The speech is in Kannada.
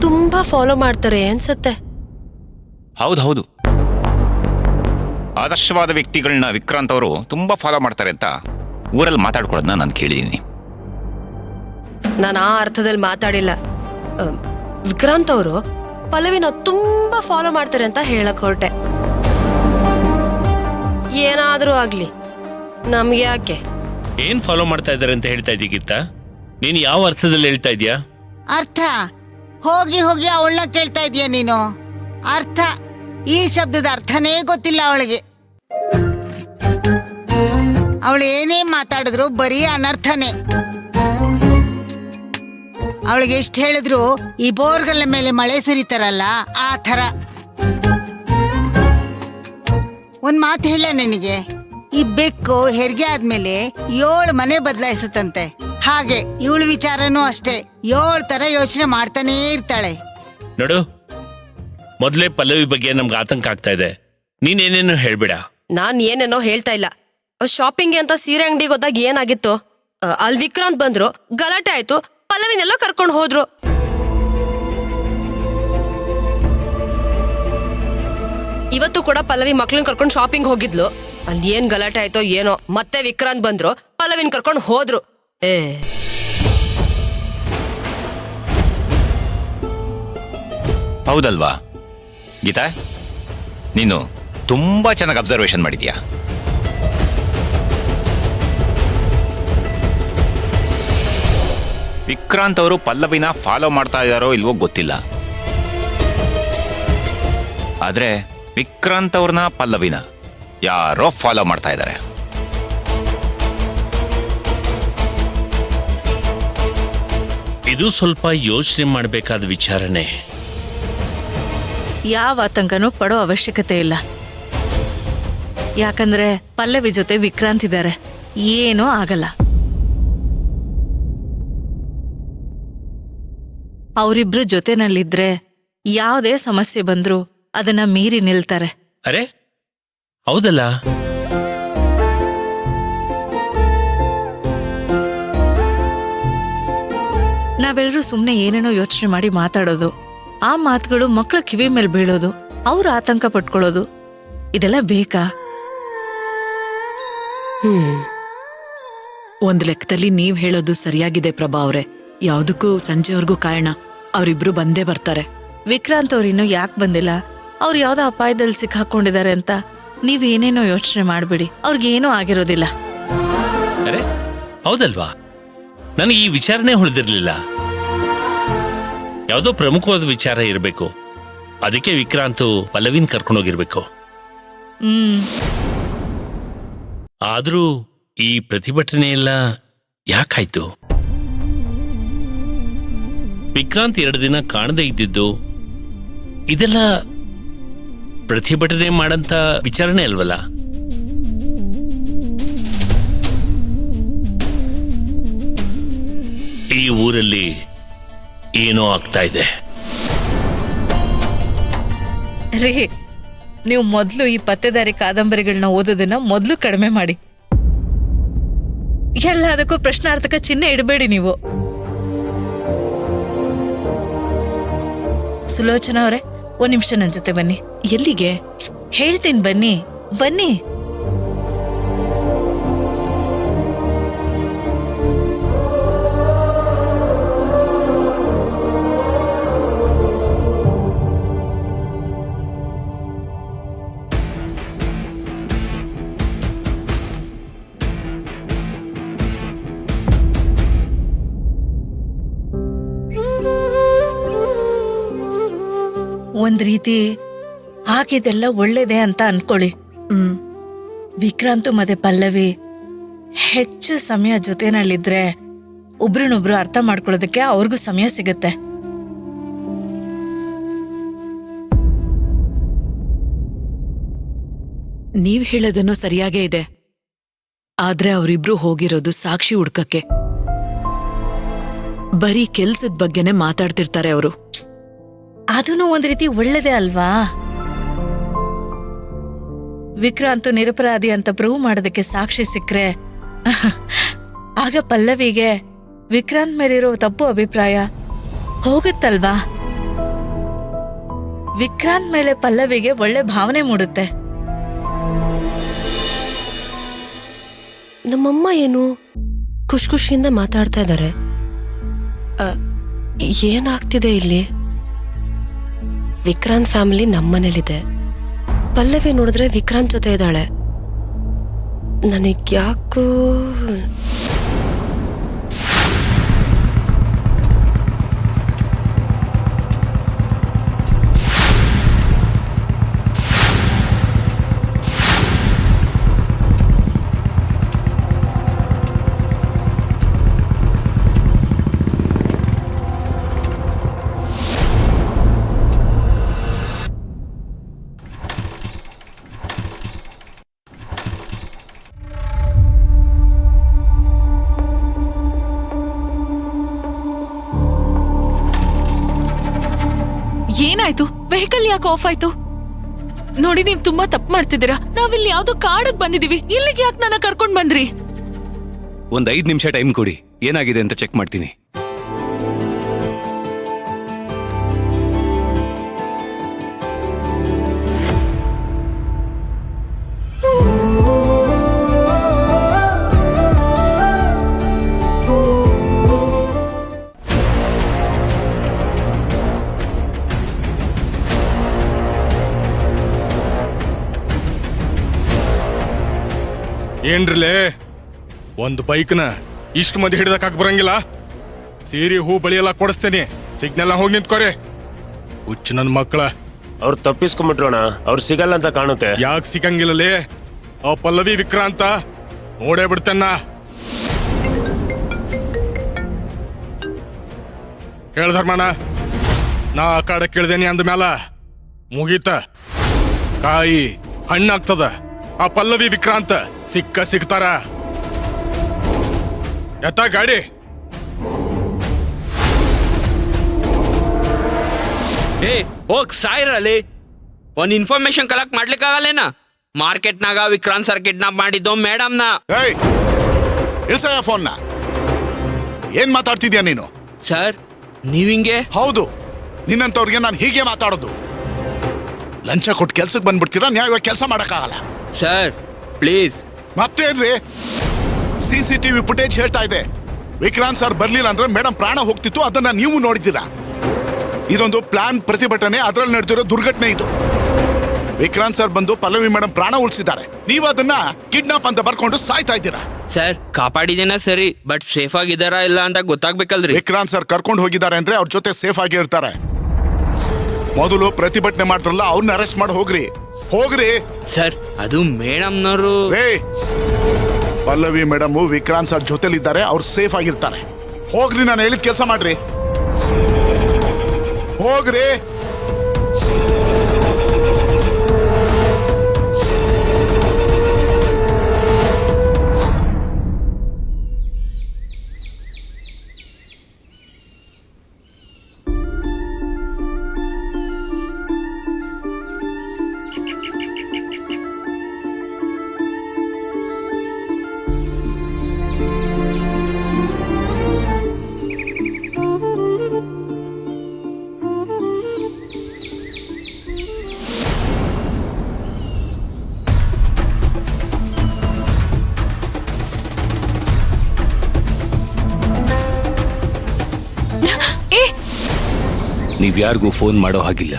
ತುಂಬಾ ಫಾಲೋ ಮಾಡ್ತಾರೆ ಅನ್ಸತ್ತೆ. ಹೌದು, ಆದರ್ಶವಾದ ವ್ಯಕ್ತಿಗಳನ್ನ ವಿಕ್ರಾಂತ್ ಅವರು ತುಂಬಾ ಫಾಲೋ ಮಾಡ್ತಾರೆ ಅಂತ ಊರಲ್ಲಿ ಮಾತಾಡ್ಕೊಳ್ಳೋದನ್ನ ನಾನು ಕೇಳಿದ್ದೀನಿ. ನಾನು ಆ ಅರ್ಥದಲ್ಲಿ ಮಾತಾಡಿಲ್ಲ. ವಿಕ್ರಾಂತ್ ಅವರು ಪಲ್ಲವಿನ ತುಂಬಾ ಫಾಲೋ ಮಾಡ್ತಾರೆ ಅಂತ ಹೇಳಕ್ ಹೊರಟೆ. ಏನಾದ್ರೂ ಆಗ್ಲಿ ನಮ್ಗೆ ಯಾಕೆ? ಏನ್ ಫಾಲೋ ಮಾಡ್ತಾ ಇದ್ದಾರೆ ಅಂತ ಹೇಳ್ತಾ ಇದ್ದೀ ಗೀತಾ? ನೀನು ಯಾವ ಅರ್ಥದಲ್ಲಿ ಹೇಳ್ತಾ ಇದೀಯಾ? ಅರ್ಥ ಹೋಗಿ ಹೋಗಿ ಅವಳನ್ನ ಕೇಳ್ತಾ ಇದೀಯ ನೀನು. ಅರ್ಥ, ಈ ಶಬ್ದದ ಅರ್ಥನೇ ಗೊತ್ತಿಲ್ಲ ಅವಳಿಗೆ. ಅವಳು ಏನೇ ಮಾತಾಡಿದ್ರು ಬರೀ ಅನರ್ಥನೇ. ಅವಳಿಗೆ ಎಷ್ಟು ಹೇಳಿದ್ರು ಈ ಬೋರ್ಗಲ್ಲ ಮೇಲೆ ಮಳೆ ಸುರಿತಾರಲ್ಲ ಆ ಥರ. ಒಂದ್ ಮಾತು ಹೇಳ ನಿನಗೆ, ಈ ಬೆಕ್ಕು ಹೆರಿಗೆ ಆದ್ಮೇಲೆ 7 ಮನೆ ಬದಲಾಯಿಸುತ್ತಂತೆ. ಹಾಗೆ ಇವಳ ವಿಚಾರನೂ ಅಷ್ಟೇ, 7 ತರ ಯೋಚನೆ ಮಾಡ್ತಾನೇ ಇರ್ತಾಳೆ. ನೋಡು, ಮೊದಲೇ ಪಲ್ಲವಿ ಬಗ್ಗೆ ನಮ್ಗೆ ಆತಂಕ ಆಗ್ತಾ ಇದೆ. ನೀನೇನೇನು ಹೇಳ್ಬೇಡ. ನಾನ್ ಏನೇನೋ ಹೇಳ್ತಾ ಇಲ್ಲ. ಶಾಪಿಂಗ್ ಅಂತ ಸೀರೆ ಅಂಗಡಿಗೆ ಹೋದಾಗ ಏನಾಗಿತ್ತು, ಅಲ್ಲಿ ವಿಕ್ರಾಂತ್ ಬಂದ್ರು, ಗಲಾಟೆ ಆಯ್ತು, ಪಲ್ಲವಿನೆಲ್ಲ ಕರ್ಕೊಂಡು ಹೋದ್ರು. ಇವತ್ತು ಕೂಡ ಪಲ್ಲವಿ ಮಕ್ಳನ್ನ ಕರ್ಕೊಂಡು ಶಾಪಿಂಗ್ ಹೋಗಿದ್ಲು. ಅಲ್ಲಿ ಏನ್ ಗಲಾಟೆ ಆಯ್ತೋ ಏನೋ, ಮತ್ತೆ ವಿಕ್ರಾಂತ್ ಬಂದ್ರು, ಪಲ್ಲವಿನ ಕರ್ಕೊಂಡು ಹೋದ್ರು. ಹೌದಲ್ವಾ ಗೀತಾ? ನೀನು ತುಂಬಾ ಚೆನ್ನಾಗಿ ಅಬ್ಸರ್ವೇಷನ್ ಮಾಡಿದ್ಯಾ. ವಿಕ್ರಾಂತ್ ಅವರು ಪಲ್ಲವಿನ ಫಾಲೋ ಮಾಡ್ತಾ ಇದ್ದಾರೋ ಇಲ್ವೋ ಗೊತ್ತಿಲ್ಲ, ಆದ್ರೆ ವಿಕ್ರಾಂತ್ ಅವ್ರನ್ನ ಪಲ್ಲವಿನ ಯಾರೋ ಫಾಲೋ ಮಾಡ್ತಾ ಇದ್ದಾರೆ. ಇದು ಸ್ವಲ್ಪ ಯೋಚನೆ ಮಾಡಬೇಕಾದ ವಿಚಾರನೆ. ಯಾವ ಆತಂಕನೂ ಪಡೋ ಅವಶ್ಯಕತೆ ಇಲ್ಲ. ಯಾಕಂದ್ರೆ ಪಲ್ಲವಿ ಜೊತೆ ವಿಕ್ರಾಂತ್ ಇದ್ದಾರೆ, ಏನೂ ಆಗಲ್ಲ. ಅವರಿಬ್ರು ಜೊತೆನಲ್ಲಿದ್ರೆ ಯಾವುದೇ ಸಮಸ್ಯೆ ಬಂದ್ರೂ ಅದನ್ನ ಮೀರಿ ನಿಲ್ತಾರೆ. ಅರೆ ಹೌದಲ್ಲ, ನಾವೆಲ್ಲರೂ ಸುಮ್ಮನೆ ಏನೇನೋ ಯೋಚನೆ ಮಾಡಿ ಮಾತಾಡೋದು, ಆ ಮಾತುಗಳು ಮಕ್ಕಳ ಕಿವಿ ಮೇಲೆ ಬೀಳೋದು, ಅವ್ರು ಆತಂಕ ಪಟ್ಕೊಳ್ಳೋದು, ಇದೆಲ್ಲ ಬೇಕಾ? ಒಂದ್ ಲೆಕ್ಕದಲ್ಲಿ ನೀವ್ ಹೇಳೋದು ಸರಿಯಾಗಿದೆ ಪ್ರಭಾ ಅವ್ರೆ. ಯಾವ್ದಕ್ಕೂ ಸಂಜೆವರೆಗೂ ಕಾರಣ, ಅವರಿಬ್ರು ಬಂದೇ ಬರ್ತಾರೆ. ವಿಕ್ರಾಂತ್ ಅವ್ರಿನ್ನೂ ಯಾಕೆ ಬಂದಿಲ್ಲ? ಅವ್ರು ಯಾವ್ದೋ ಅಪಾಯದಲ್ಲಿ ಸಿಕ್ಕಾಕೊಂಡಿದ್ದಾರೆ ಅಂತ ನೀವೇನೇನೋ ಯೋಚನೆ ಮಾಡ್ಬಿಡಿ, ಅವ್ರಿಗೇನೂ ಆಗಿರೋದಿಲ್ಲ. ಅರೆ ಹೌದಲ್ವಾ, ನನಗೆ ಈ ವಿಚಾರನೆ ಹೊಳೆದಿರ್ಲಿಲ್ಲ. ಯಾವುದೋ ಪ್ರಮುಖವಾದ ವಿಚಾರ ಇರಬೇಕು, ಅದಕ್ಕೆ ವಿಕ್ರಾಂತ್ ಪಲ್ಲವಿನ್ ಕರ್ಕೊಂಡೋಗಿರ್ಬೇಕು. ಆದ್ರೂ ಈ ಪ್ರತಿಭಟನೆ ಎಲ್ಲ ಯಾಕಾಯ್ತು? ವಿಕ್ರಾಂತ್ 2 ದಿನ ಕಾಣದೇ ಇದ್ದಿದ್ದು ಇದೆಲ್ಲ ಪ್ರತಿಭಟನೆ ಮಾಡಂತ ವಿಚಾರಣೆ ಅಲ್ವಲ್ಲ? ಈ ಊರಲ್ಲಿ ಏನೋ ಆಗ್ತಾ ಇದೆ. ರೀ, ನೀವು ಮೊದಲು ಈ ಪತ್ತೆದಾರಿ ಕಾದಂಬರಿಗಳನ್ನ ಓದೋದನ್ನ ಮೊದಲು ಕಡಿಮೆ ಮಾಡಿ. ಎಲ್ಲದಕ್ಕೂ ಪ್ರಶ್ನಾರ್ಥಕ ಚಿಹ್ನೆ ಇಡಬೇಡಿ ನೀವು. ಸುಲೋಚನಾ ಅವರೇ, 1 ನಿಮಿಷ ನನ್ನ ಜೊತೆ ಬನ್ನಿ. ಎಲ್ಲಿಗೆ? ಹೇಳ್ತೀನಿ, ಬನ್ನಿ ಬನ್ನಿ. ಒಂದ್ ರೀತಿ ಆಗಿದೆಲ್ಲ ಒಳ್ಳೇದೇ ಅಂತ ಅನ್ಕೊಳ್ಳಿ. ವಿಕ್ರಾಂತ್ ಮತ್ತೆ ಪಲ್ಲವಿ ಹೆಚ್ಚು ಸಮಯ ಜೊತೆನಲ್ಲಿದ್ರೆ ಒಬ್ರನ್ನೊಬ್ರು ಅರ್ಥ ಮಾಡ್ಕೊಳ್ಳೋದಕ್ಕೆ ಅವ್ರಿಗೂ ಸಮಯ ಸಿಗತ್ತೆ. ನೀವ್ ಹೇಳೋದನ್ನು ಸರಿಯಾಗೇ ಇದೆ, ಆದ್ರೆ ಅವರಿಬ್ರು ಹೋಗಿರೋದು ಸಾಕ್ಷಿ ಹುಡ್ಕಕ್ಕೆ. ಬರೀ ಕೆಲ್ಸದ ಬಗ್ಗೆನೆ ಮಾತಾಡ್ತಿರ್ತಾರೆ ಅವರು. ಅದೂ ಒಂದ್ ರೀತಿ ಒಳ್ಳೇದೇ ಅಲ್ವಾ? ವಿಕ್ರಾಂತ್ ನಿರಪರಾಧಿ ಅಂತ ಪ್ರೂವ್ ಮಾಡೋದಕ್ಕೆ ಸಾಕ್ಷಿ ಸಿಕ್ಕ್ರೆ ಆಗ ಪಲ್ಲವಿಗೆ ವಿಕ್ರಾಂತ್ ಮೇಲಿರೋ ತಪ್ಪು ಅಭಿಪ್ರಾಯ ಹೋಗುತ್ತಲ್ವಾ? ವಿಕ್ರಾಂತ್ ಮೇಲೆ ಪಲ್ಲವಿಗೆ ಒಳ್ಳೆ ಭಾವನೆ ಮೂಡುತ್ತೆ. ನಮ್ಮಮ್ಮ ಏನು ಖುಷಿಯಿಂದ ಮಾತಾಡ್ತಾ ಇದ್ದಾರೆ. ಏನಾಗ್ತಿದೆ ಇಲ್ಲಿ? ವಿಕ್ರಾಂತ್ ಫ್ಯಾಮಿಲಿ ನಮ್ಮನೇಲಿದೆ. ಪಲ್ಲವಿ ನೋಡಿದ್ರೆ ವಿಕ್ರಾಂತ್ ಜೊತೆ ಇದ್ದಾಳೆ. ನನಗ್ ಯಾಕೋ ಏನಾಯ್ತು? ವೆಹಿಕಲ್ ಯಾಕೆ ಆಫ್ ಆಯ್ತು? ನೋಡಿ, ನೀವ್ ತುಂಬಾ ತಪ್ಪು ಮಾಡ್ತಿದ್ದೀರಾ. ನಾವಿಲ್ಲಿ ಯಾವ್ದೋ ಕಾಡಕ್ ಬಂದಿದೀವಿ. ಇಲ್ಲಿಗೆ ಯಾಕೆ ನನ್ನ ಕರ್ಕೊಂಡ್ ಬಂದ್ರಿ? ಒಂದ್ 5 ನಿಮಿಷ ಟೈಮ್ ಕೊಡಿ, ಏನಾಗಿದೆ ಅಂತ ಚೆಕ್ ಮಾಡ್ತೀನಿ. ಏನ್ರಲೇ, ಒಂದು ಬೈಕ್ನ ಇಷ್ಟು ಮಂದಿ ಹಿಡಿದಕ್ಕಾಗ ಬರಂಗಿಲ್ಲ? ಸೀರೆ ಹೂ ಬಳಿ ಎಲ್ಲ ಕೊಡಿಸ್ತೇನೆ, ಸಿಗ್ನಲ್ ಹೋಗಿ ನಿಂತ್ಕೋರಿ. ಹುಚ್ಚು ನನ್ನ ಮಕ್ಕಳ. ಅವ್ರು ತಪ್ಪಿಸ್ಕೊಂಡ್ಬಿಟ್ರೋಣ, ಅವ್ರು ಸಿಗಲ್ಲ ಅಂತ ಕಾಣುತ್ತೆ. ಯಾಕೆ ಸಿಗಂಗಿಲ್ಲಲೇ? ಆ ಪಲ್ಲವಿ ವಿಕ್ರಾಂತ ನೋಡೇ ಬಿಡ್ತೇನ. ಹೇಳ್ಧರ್ಮಣ್ಣ, ನಾ ಆ ಕಾಡ ಕೇಳ್ದೇನಿ ಅಂದ ಮ್ಯಾಲ ಮುಗೀತ. ಕಾಯಿ ಹಣ್ಣಾಗ್ತದ. ಆ ಪಲ್ಲವಿ ವಿಕ್ರಾಂತ ಸಿಗ್ತಾರ. ಎತ್ತ ಗಾಡಿ. ಏ ಹೋಗ್ ಸಾಯಿರಲ್ಲಿ. ಒಂದ್ ಇನ್ಫಾರ್ಮೇಶನ್ ಕಲೆಕ್ಟ್ ಮಾಡ್ಲಿಕ್ಕಾಗಲ್ಲೇನ? ಮಾರ್ಕೆಟ್ನಾಗ ವಿಕ್ರಾಂತ್ ಸರ್ ಕಿಡ್ನಾಪ್ ಮಾಡಿದ್ದು ಮೇಡಮ್ನ. ಫೋನ್ನ ಏನ್ ಮಾತಾಡ್ತಿದ್ಯಾ ನೀನು? ಸರ್ ನೀವಿಂಗೆ? ಹೌದು, ನಿನ್ನಂತವ್ರಿಗೆ ನಾನು ಹೀಗೆ ಮಾತಾಡೋದು. ಲಂಚ ಕೊಟ್ಟು ಕೆಲ್ಸಕ್ಕೆ ಬಂದ್ಬಿಡ್ತೀರಾ, ನ್ಯಾಯವಾಗಿ ಕೆಲಸ ಮಾಡಕ್ಕಾಗಲ್ಲ. Sir please. ಮತ್ತೇನ್ರಿ? CCTV ಫುಟೇಜ್ ಹೇಳ್ತಾ ಇದೆ, ವಿಕ್ರಾಂತ್ ಸರ್ ಬರ್ಲಿಲ್ಲ ಅಂದ್ರೆ ಮೇಡಮ್ ಪ್ರಾಣ ಹೋಗ್ತಿತ್ತು. ಅದನ್ನ ನೀವು ನೋಡಿದ್ದೀರಾ. ಇದೊಂದು ಪ್ಲಾನ್ ಪ್ರತಿಭಟನೆ, ಅದರಲ್ಲಿ ನಡೆದಿರೋ ದುರ್ಘಟನೆ ಇದು. ವಿಕ್ರಾಂತ್ ಸರ್ ಬಂದು ಪಲ್ಲವಿ ಮೇಡಮ್ ಪ್ರಾಣ ಉಳಿಸಿದ್ದಾರೆ. ನೀವು ಅದನ್ನ ಕಿಡ್ನಾಪ್ ಅಂತ ಬರ್ಕೊಂಡು ಸಾಯ್ತಾ ಇದ್ದೀರಾ. ಸರ್ ಕಾಪಾಡಿದೇನ ಸರಿ, ಬಟ್ ಸೇಫ್ ಆಗಿದಾರಾ ಇಲ್ಲ ಅಂತ ಗೊತ್ತಾಗ್ಬೇಕಲ್ರಿ. ವಿಕ್ರಾಂತ್ ಸರ್ ಕರ್ಕೊಂಡು ಹೋಗಿದ್ದಾರೆ ಅಂದ್ರೆ ಅವ್ರ ಜೊತೆ ಸೇಫ್ ಆಗಿ ಇರ್ತಾರೆ. ಮೊದಲು ಪ್ರತಿಭಟನೆ ಮಾಡಿದ್ರಲ್ಲ, ಅವ್ರನ್ನ ಅರೆಸ್ಟ್ ಮಾಡಿ ಹೋಗ್ರಿ. ಸರ್ ಅದು ಮೇಡಮ್ನವರು. ಪಲ್ಲವಿ ಮೇಡಮ್ ವಿಕ್ರಾಂತ್ ಸರ್ ಜೊತೆಲಿದ್ದಾರೆ, ಅವ್ರು ಸೇಫ್ ಆಗಿರ್ತಾರೆ. ಹೋಗ್ರಿ, ನಾನು ಹೇಳಿದ ಕೆಲಸ ಮಾಡ್ರಿ. ಹೋಗ್ರಿ. ನೀವ್ಯಾರಿಗೂ ಫೋನ್ ಮಾಡೋ ಹಾಗಿಲ್ಲ.